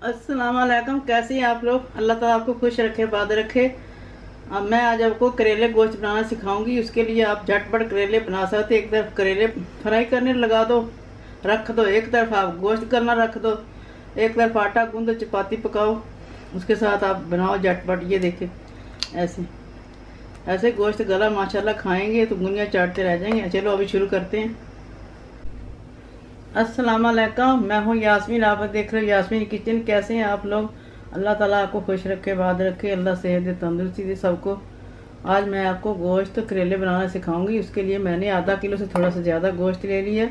अस्सलाम वालेकुम। कैसे हैं आप लोग? अल्लाह ताला आपको खुश रखे, बाद रखे। अब मैं आज आपको करेले गोश्त बनाना सिखाऊंगी। उसके लिए आप झटपट करेले बना सकते। एक तरफ करेले फ्राई करने लगा दो, रख दो। एक तरफ आप गोश्त करना रख दो। एक तरफ आटा गूंदो, चपाती पकाओ, उसके साथ आप बनाओ झटपट। ये देखे ऐसे ऐसे गोश्त गला माशाल्लाह खाएंगे तो गुनिया चाटते रह जाएंगे। चलो अभी शुरू करते हैं। अस्सलाम वालेकुम, मैं हूँ यास्मीन। आप देख रहे हो यास्मीन किचन। कैसे हैं आप लोग? अल्लाह ताला आपको खुश रखे, बाद रखे। अल्लाह सेहत दे, तंदुरुस्ती दे सबको। आज मैं आपको गोश्त करेले बनाना सिखाऊंगी। उसके लिए मैंने आधा किलो से थोड़ा सा ज़्यादा गोश्त ले लिया,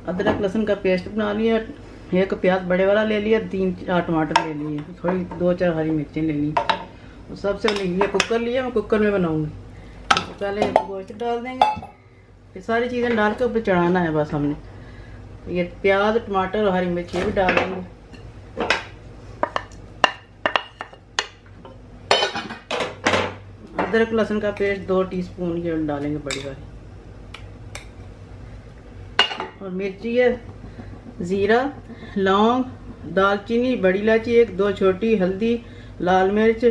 अदरक लहसुन का पेस्ट बना लिया, एक प्याज बड़े वाला ले लिया, 3-4 टमाटर ले लिए, थोड़ी 2-4 हरी मिर्चें ले ली। सबसे पहले ये कुकर लिया, मैं कुकर में बनाऊंगी। तो पहले गोश्त डाल देंगे, फिर सारी चीज़ें डाल के ऊपर चढ़ाना है बस हमने। ये प्याज, टमाटर और हरी मिर्च ये भी डाल देंगे। अदरक लहसुन का पेस्ट 2 टीस्पून ये डालेंगे बड़ी वाली। और मिर्ची है, जीरा, लौंग, दालचीनी, बड़ी इलायची 1-2 छोटी, हल्दी, लाल मिर्च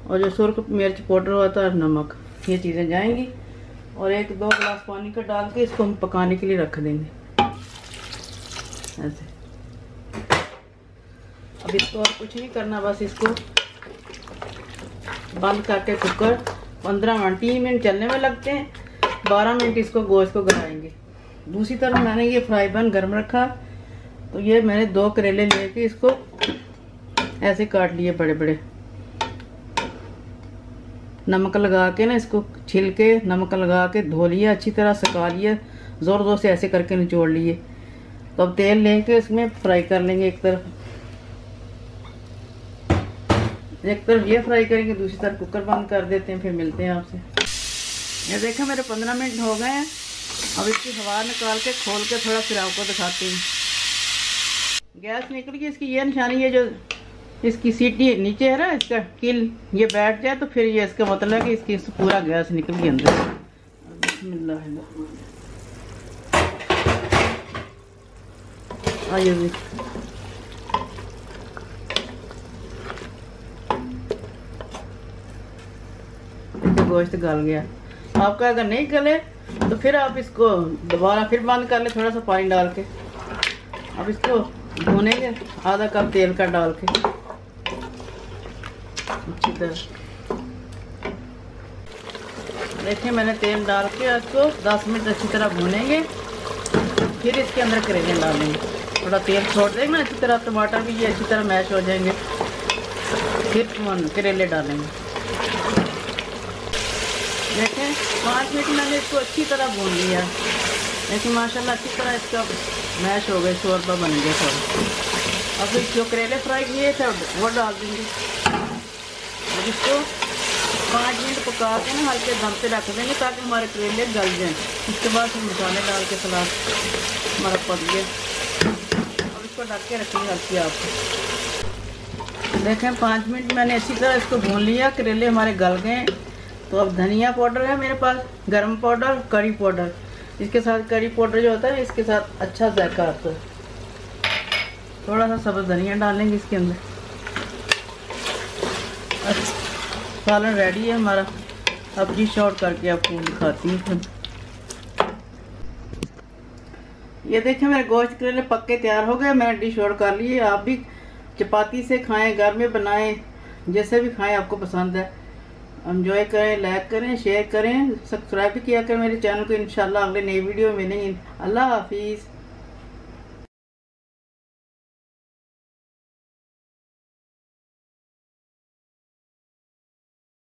और जो सुर्ख मिर्च पाउडर होता है, नमक, ये चीज़ें जाएंगी। और 1-2 गिलास पानी का डाल के इसको हम पकाने के लिए रख देंगे ऐसे। अब इसको और कुछ नहीं करना, बस इसको बंद करके कुकर 15 मिनट 3 मिनट चलने में लगते हैं, 12 मिनट इसको गोश्त को गलाएंगे। दूसरी तरफ मैंने ये फ्राई पैन गर्म रखा, तो ये मैंने 2 करेले लेके इसको ऐसे काट लिए बड़े बड़े। नमक लगा के ना इसको छिल के नमक लगा के धो लिया, अच्छी तरह सुखा लिया, जोर जोर से ऐसे करके निचोड़ लिए। तो अब तेल लेके इसमें फ्राई कर लेंगे। एक तरफ ये फ्राई करेंगे, दूसरी तरफ कुकर बंद कर देते हैं, फिर मिलते हैं आपसे। ये देखा मेरे 15 मिनट हो गए हैं। अब इसकी हवा निकाल के खोल के थोड़ा फिर आपको दिखाते हैं। गैस निकल गई इसकी। ये निशानी है जो इसकी सीटी नीचे है ना, इसका किल ये बैठ जाए तो फिर ये इसका मतलब है कि इसकी पूरा गैस निकल गई अंदर। बिस्मिल्लाह। आइए गोश्त गल गया। आपका अगर नहीं गले तो फिर आप इसको दोबारा फिर बंद कर ले, थोड़ा सा पानी डाल के। अब इसको भूनेंगे आधा कप तेल का डाल के अच्छी तरह। देखिए मैंने तेल डाल के इसको 10 मिनट अच्छी तरह भूनेंगे, फिर इसके अंदर करेले डालेंगे। थोड़ा तेल छोड़ देंगे ना अच्छी तरह, टमाटर भी ये अच्छी तरह मैश हो जाएंगे, फिर करेले डालेंगे। देखें 5 मिनट मैंने इसको अच्छी तरह भून लिया। देखिए माशाल्लाह अच्छी तरह इसका मैश हो गया, शोरबा बन गया थोड़ा। अब जो करेले फ्राई किए थे वो डाल देंगे। अब इसको 5 मिनट पका के ना हल्के दम पे रख देंगे ताकि हमारे करेले गल जाएं। उसके बाद फिर मसाले डाल के सलाद हमारा पक गया। अब इसको ढक के रखेंगे हल्की आग पे। देखें 5 मिनट मैंने अच्छी तरह इसको भून लिया, करेले हमारे गल गए। तो अब धनिया पाउडर है मेरे पास, गरम पाउडर, करी पाउडर। इसके साथ करी पाउडर जो होता है इसके साथ अच्छा जायका आता है। थोड़ा सा सब्ज़ धनिया डालेंगे इसके अंदर। अच्छा सालन रेडी है हमारा। अब जी शॉर्ट करके आपको दिखाती हूँ। ये देखें मेरे गोश्त करेले पक्के तैयार हो गए, मैंने डिश आउट कर ली है। आप भी चपाती से खाएं, घर में बनाएं, जैसे भी खाएं आपको पसंद है। एंजॉय करें, लाइक करें, शेयर करें, सब्सक्राइब भी किया करें मेरे चैनल को। इंशाल्लाह अगले नई वीडियो में मिलेंगे। अल्लाह हाफिज़।